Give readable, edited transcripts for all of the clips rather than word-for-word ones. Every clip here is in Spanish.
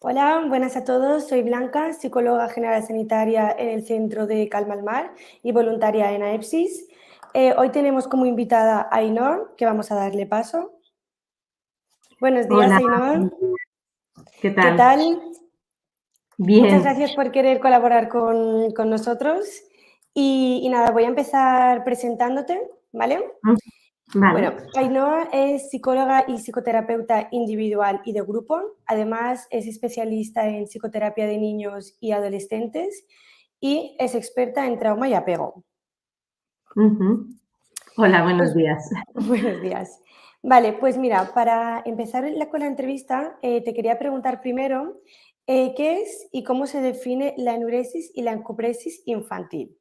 Hola, buenas a todos. Soy Blanca, psicóloga general sanitaria en el Centro de Calma al Mar y voluntaria en AEPSIS. Hoy tenemos como invitada a Ainhoa, que vamos a darle paso. Buenos días, Hola, Ainhoa. ¿qué ¿Qué tal? tal? Bien. Muchas gracias por querer colaborar con nosotros. Y nada, voy a empezar presentándote, ¿vale? Vale. Bueno, Ainhoa es psicóloga y psicoterapeuta individual y de grupo. Además, es especialista en psicoterapia de niños y adolescentes y es experta en trauma y apego. Hola, buenos Pues, días. buenos días. Vale, pues mira, para empezar con la entrevista, te quería preguntar primero qué es y cómo se define la enuresis y la encopresis infantil.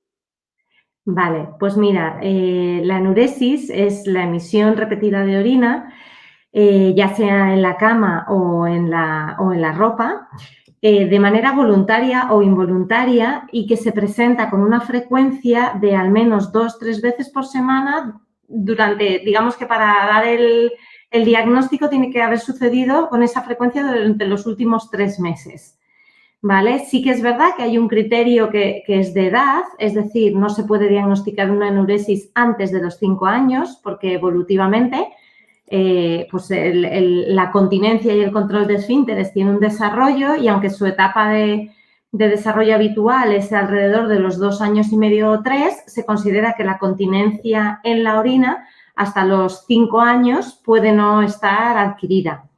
Vale, pues mira, la enuresis es la emisión repetida de orina, ya sea en la cama o en la ropa, de manera voluntaria o involuntaria y que se presenta con una frecuencia de al menos 2-3 veces por semana durante, digamos que para dar el diagnóstico tiene que haber sucedido con esa frecuencia durante los últimos 3 meses. ¿Vale? Sí que es verdad que hay un criterio que es de edad, es decir, no se puede diagnosticar una enuresis antes de los 5 años porque evolutivamente pues la continencia y el control de esfínteres tiene un desarrollo y aunque su etapa de desarrollo habitual es alrededor de los 2 años y medio o 3, se considera que la continencia en la orina hasta los 5 años puede no estar adquirida.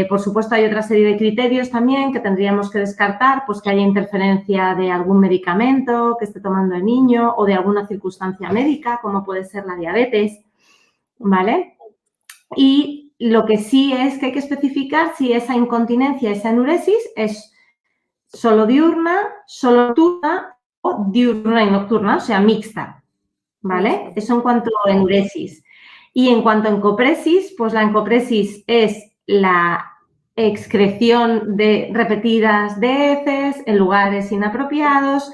Por supuesto, hay otra serie de criterios también que tendríamos que descartar, pues que haya interferencia de algún medicamento que esté tomando el niño o de alguna circunstancia médica, como puede ser la diabetes, ¿vale? Y lo que sí es que hay que especificar si esa incontinencia, esa enuresis es solo diurna, solo nocturna o diurna y nocturna, o sea, mixta, ¿vale? Eso en cuanto a enuresis. Y en cuanto a encopresis, pues la encopresis es la excreción de repetidas de heces en lugares inapropiados,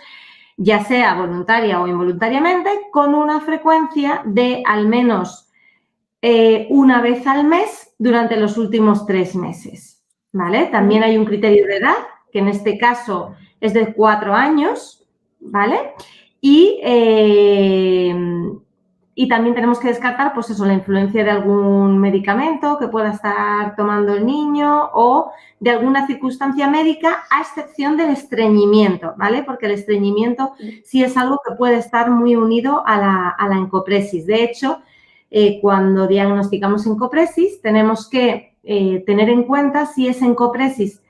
ya sea voluntaria o involuntariamente, con una frecuencia de al menos una vez al mes durante los últimos 3 meses, ¿vale? También hay un criterio de edad, que en este caso es de 4 años, ¿vale? Y también tenemos que descartar, pues eso, la influencia de algún medicamento que pueda estar tomando el niño o de alguna circunstancia médica, a excepción del estreñimiento, ¿vale? Porque el estreñimiento sí es algo que puede estar muy unido a la encopresis. De hecho, cuando diagnosticamos encopresis, tenemos que tener en cuenta si es encopresis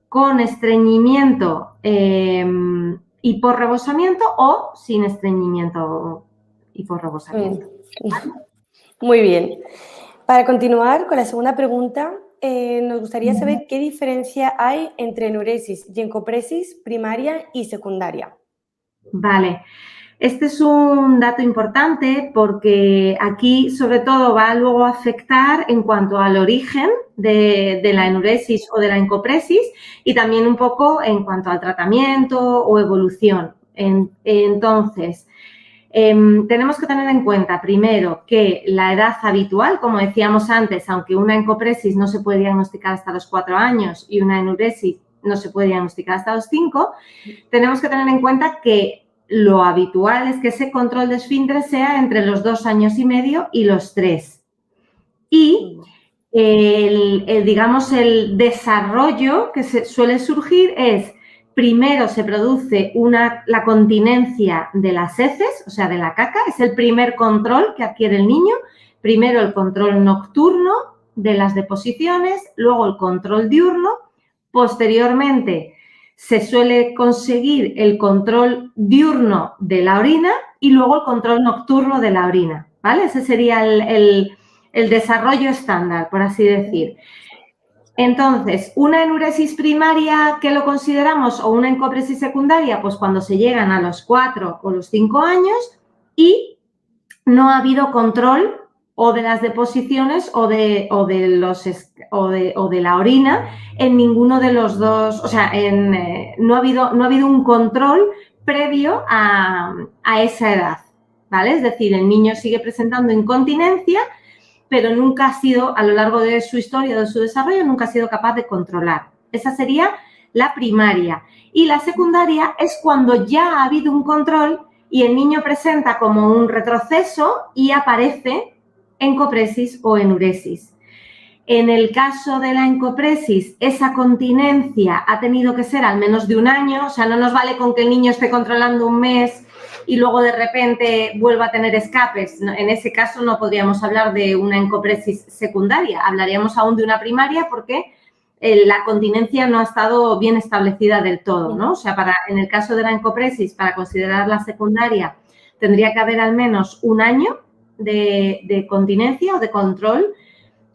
con estreñimiento y por rebosamiento o sin estreñimiento y por rebosamiento. Muy bien. Para continuar con la segunda pregunta, nos gustaría saber qué diferencia hay entre enuresis y encopresis primaria y secundaria. Vale. Este es un dato importante porque aquí sobre todo va luego a afectar en cuanto al origen de la enuresis o de la encopresis y también un poco en cuanto al tratamiento o evolución. Entonces, tenemos que tener en cuenta primero que la edad habitual, como decíamos antes, aunque una encopresis no se puede diagnosticar hasta los 4 años y una enuresis no se puede diagnosticar hasta los 5, tenemos que tener en cuenta que lo habitual es que ese control de esfínteres sea entre los 2 años y medio y los 3. Y digamos, el desarrollo que suele surgir es, primero se produce la continencia de las heces, o sea, de la caca, es el primer control que adquiere el niño. Primero el control nocturno de las deposiciones, luego el control diurno, posteriormente se suele conseguir el control diurno de la orina y luego el control nocturno de la orina, ¿vale? Ese sería el desarrollo estándar, por así decir. Entonces, una enuresis primaria, ¿qué lo consideramos? O una encopresis secundaria, pues cuando se llegan a los 4 o los 5 años y no ha habido control o de las deposiciones o de la orina en ninguno de los dos, o sea, no ha habido un control previo a esa edad, ¿vale? Es decir, el niño sigue presentando incontinencia, pero nunca ha sido, a lo largo de su historia, de su desarrollo, nunca ha sido capaz de controlar. Esa sería la primaria. Y la secundaria es cuando ya ha habido un control y el niño presenta como un retroceso y aparece encopresis o enuresis. En el caso de la encopresis, esa continencia ha tenido que ser al menos de un año, o sea, no nos vale con que el niño esté controlando un mes y luego de repente vuelva a tener escapes. En ese caso no podríamos hablar de una encopresis secundaria, hablaríamos aún de una primaria porque la continencia no ha estado bien establecida del todo, ¿no? O sea, en el caso de la encopresis, para considerarla secundaria, tendría que haber al menos un año de continencia o de control.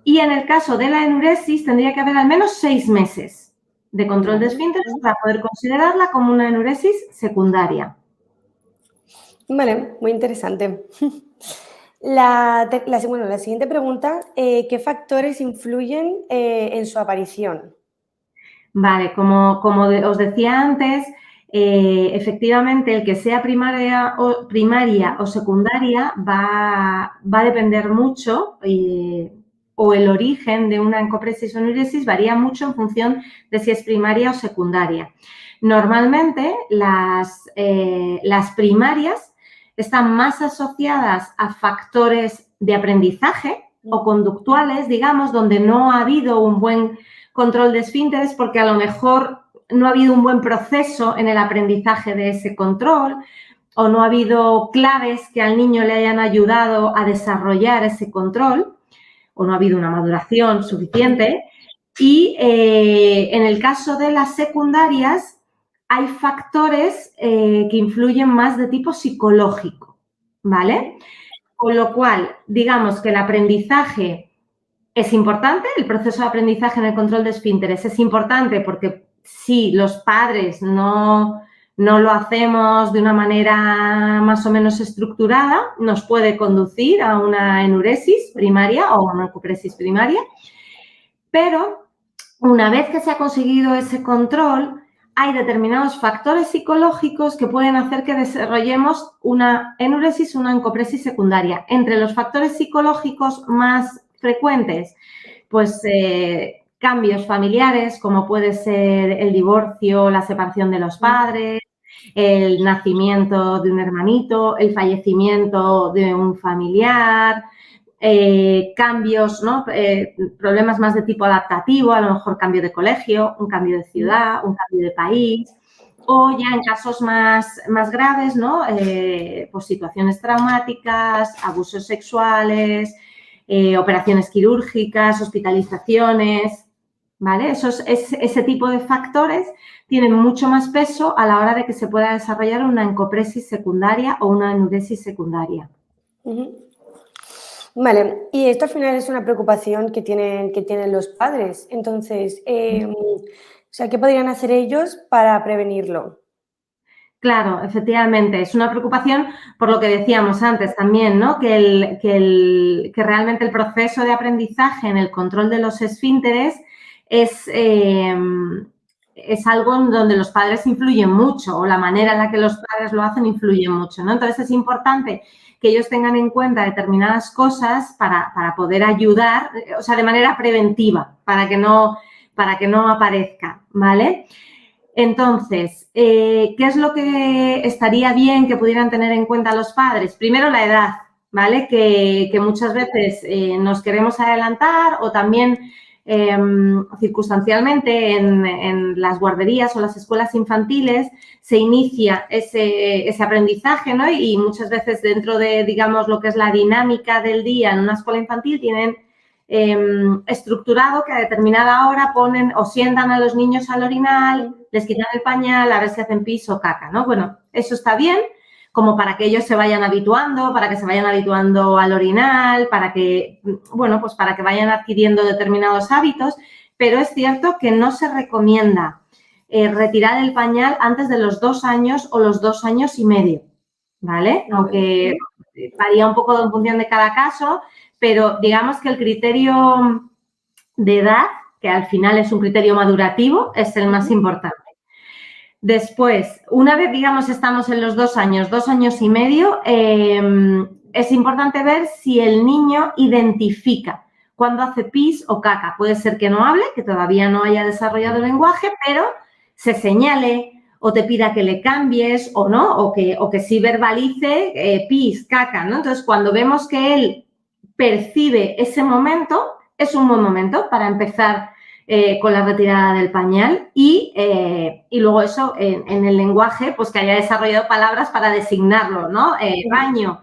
Y en el caso de la enuresis tendría que haber al menos 6 meses de control de esfínteres para poder considerarla como una enuresis secundaria. Vale, muy interesante. La siguiente pregunta, ¿qué factores influyen en su aparición? Vale, como os decía antes, efectivamente el que sea primaria o secundaria va a depender mucho o el origen de una encopresis o enuresis varía mucho en función de si es primaria o secundaria. Normalmente las primarias están más asociadas a factores de aprendizaje o conductuales, digamos, donde no ha habido un buen control de esfínteres porque a lo mejor no ha habido un buen proceso en el aprendizaje de ese control o no ha habido claves que al niño le hayan ayudado a desarrollar ese control o no ha habido una maduración suficiente. Y en el caso de las secundarias hay factores que influyen más de tipo psicológico, ¿vale? Con lo cual, digamos que el aprendizaje es importante, el proceso de aprendizaje en el control de esfínteres es importante porque si los padres no lo hacemos de una manera más o menos estructurada, nos puede conducir a una enuresis primaria o a una encopresis primaria. Pero una vez que se ha conseguido ese control, hay determinados factores psicológicos que pueden hacer que desarrollemos una enuresis o una encopresis secundaria. Entre los factores psicológicos más frecuentes, pues cambios familiares, como puede ser el divorcio, la separación de los padres, el nacimiento de un hermanito, el fallecimiento de un familiar, cambios, ¿no? Problemas más de tipo adaptativo, a lo mejor cambio de colegio, un cambio de ciudad, un cambio de país, o ya en casos más graves, ¿no? Pues situaciones traumáticas, abusos sexuales, operaciones quirúrgicas, hospitalizaciones, ¿vale? Ese tipo de factores tienen mucho más peso a la hora de que se pueda desarrollar una encopresis secundaria o una enuresis secundaria. Vale, y esto al final es una preocupación que tienen los padres. Entonces, ¿qué podrían hacer ellos para prevenirlo? Claro, efectivamente, es una preocupación por lo que decíamos antes también, ¿no? Que realmente el proceso de aprendizaje en el control de los esfínteres es algo en donde los padres influyen mucho o la manera en la que los padres lo hacen influye mucho, ¿no? Entonces, es importante que ellos tengan en cuenta determinadas cosas para poder ayudar, o sea, de manera preventiva, para que no aparezca, ¿vale? Entonces, ¿qué es lo que estaría bien que pudieran tener en cuenta los padres? Primero, la edad, ¿vale? Que muchas veces nos queremos adelantar o también circunstancialmente en las guarderías o las escuelas infantiles se inicia ese aprendizaje, ¿no? Y muchas veces dentro de, digamos, lo que es la dinámica del día en una escuela infantil tienen estructurado que a determinada hora ponen o sientan a los niños al orinal, les quitan el pañal, a ver si hacen pis o caca, ¿no? Bueno, eso está bien, como para que ellos se vayan habituando, para que se vayan habituando al orinal, para que, bueno, pues para que vayan adquiriendo determinados hábitos, pero es cierto que no se recomienda retirar el pañal antes de los 2 años o los 2 años y medio, ¿vale? Aunque varía un poco en función de cada caso, pero digamos que el criterio de edad, que al final es un criterio madurativo, es el más importante. Después, una vez, digamos, estamos en los 2 años, 2 años y medio, es importante ver si el niño identifica cuando hace pis o caca. Puede ser que no hable, que todavía no haya desarrollado el lenguaje, pero se señale o te pida que le cambies o no, o que sí verbalice pis, caca, ¿no? Entonces, cuando vemos que él percibe ese momento, es un buen momento para empezar con la retirada del pañal y luego eso en el lenguaje, pues que haya desarrollado palabras para designarlo, ¿no? Baño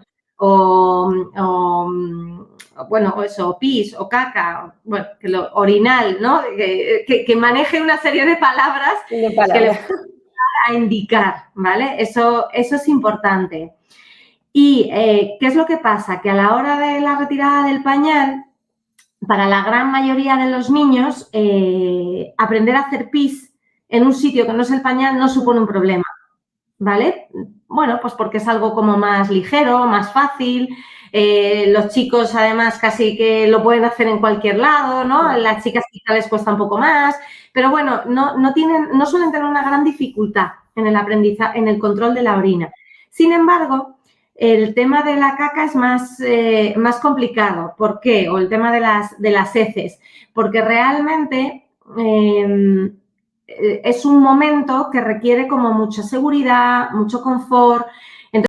bueno, eso, pis o caca, bueno, orinal, ¿no? Que maneje una serie de palabras que le a indicar, ¿vale? Eso es importante. ¿Y qué es lo que pasa? Que a la hora de la retirada del pañal, para la gran mayoría de los niños, aprender a hacer pis en un sitio que no es el pañal no supone un problema, ¿vale? Bueno, pues porque es algo como más ligero, más fácil. Los chicos, además, casi que lo pueden hacer en cualquier lado, ¿no? Las chicas quizá les cuesta un poco más, pero bueno, no suelen tener una gran dificultad en el aprendizaje, en el control de la orina. Sin embargo, el tema de la caca es más complicado. ¿Por qué? O el tema de las heces. Porque realmente es un momento que requiere como mucha seguridad, mucho confort,